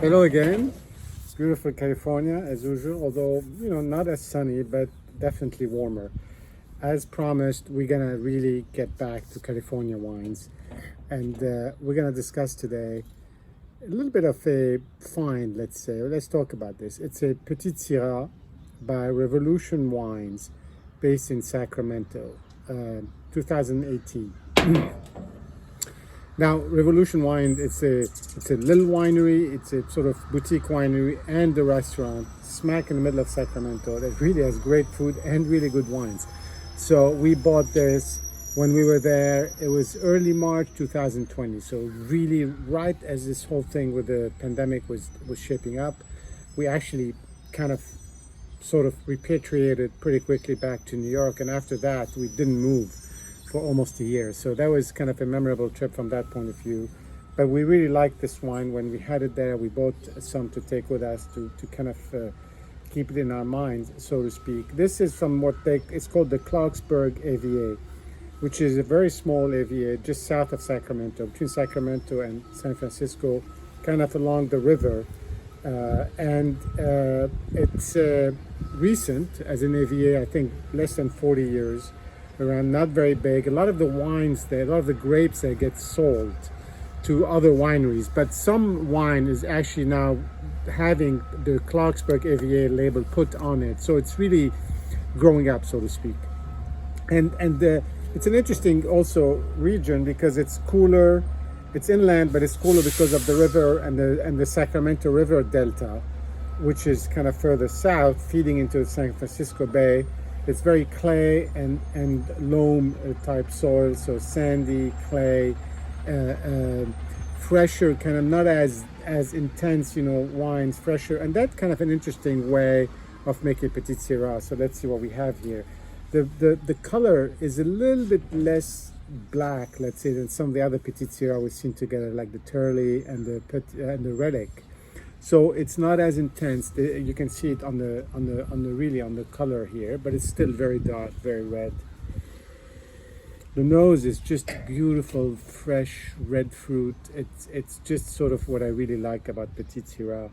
Hello again. It's beautiful California as usual, although not as sunny, but definitely warmer. As promised, we're gonna really get back to California wines, and we're gonna discuss today a little bit of a find. Let's say, let's talk about this. It's a Petite Sarah by Revolution Wines, based in Sacramento, 2018. Now, Revolution Wine, it's a little winery. It's a sort of boutique winery and a restaurant smack in the middle of Sacramento that really has great food and really good wines. So we bought this when we were there. It was early March 2020. So really right as this whole thing with the pandemic was shaping up, we actually kind of sort of repatriated pretty quickly back to New York. And after that, we didn't move for almost a year. So that was kind of a memorable trip from that point of view. But we really liked this wine when we had it there. We bought some to take with us to kind of keep it in our minds, so to speak. This is from it's called the Clarksburg AVA, which is a very small AVA just south of Sacramento, between Sacramento and San Francisco, kind of along the river. It's recent as an AVA, I think less than 40 years. Around, not very big. A lot of the wines there, a lot of the grapes there get sold to other wineries, but some wine is actually now having the Clarksburg AVA label put on it. So it's really growing up, so to speak. And it's an interesting also region because it's cooler. It's inland, but it's cooler because of the river and the Sacramento River Delta, which is kind of further south, feeding into the San Francisco Bay. It's very clay and loam type soil, so sandy, clay, fresher, kind of not as intense, wines, fresher, and that's kind of an interesting way of making Petite Sarah. So let's see what we have here. The color is a little bit less black, let's say, than some of the other Petite Sarah we've seen together, like the Turley and the Relic. So it's not as intense. You can see it on the color here, but it's still very dark, very red. The nose is just beautiful, fresh red fruit. It's just sort of what I really like about Petite Sarah.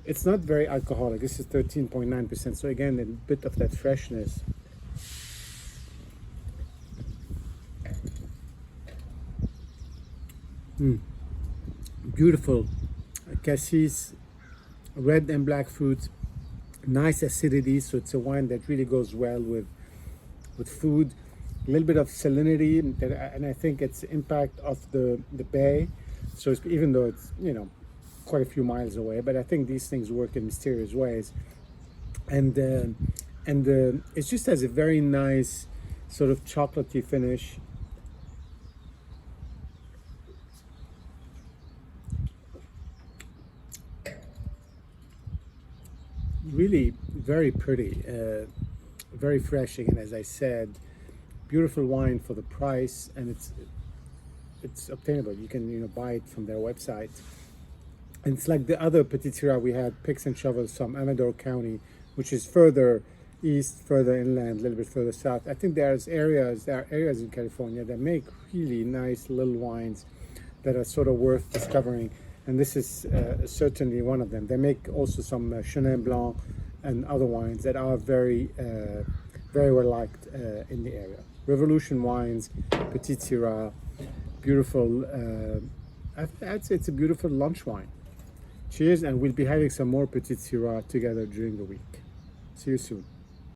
It's not very alcoholic. This is 13.9%. So again, a bit of that freshness. Beautiful. Cassis, red and black fruits, nice acidity, so it's a wine that really goes well with food. A little bit of salinity, and I think it's impact of the bay. So even though it's quite a few miles away, but I think these things work in mysterious ways. And it just has a very nice sort of chocolatey finish. Really very pretty, very fresh again, as I said. Beautiful wine for the price, and it's obtainable. You can buy it from their website. And it's like the other Petite Sarah we had, picks and shovels from Amador County, which is further east, further inland, a little bit further south. I think there are areas in California that make really nice little wines that are sort of worth discovering. And this is certainly one of them. They make also some Chenin Blanc and other wines that are very well liked in the area. Revolution Wines, Petite Sarah, beautiful. I'd say it's a beautiful lunch wine. Cheers, and we'll be having some more Petite Sarah together during the week. See you soon.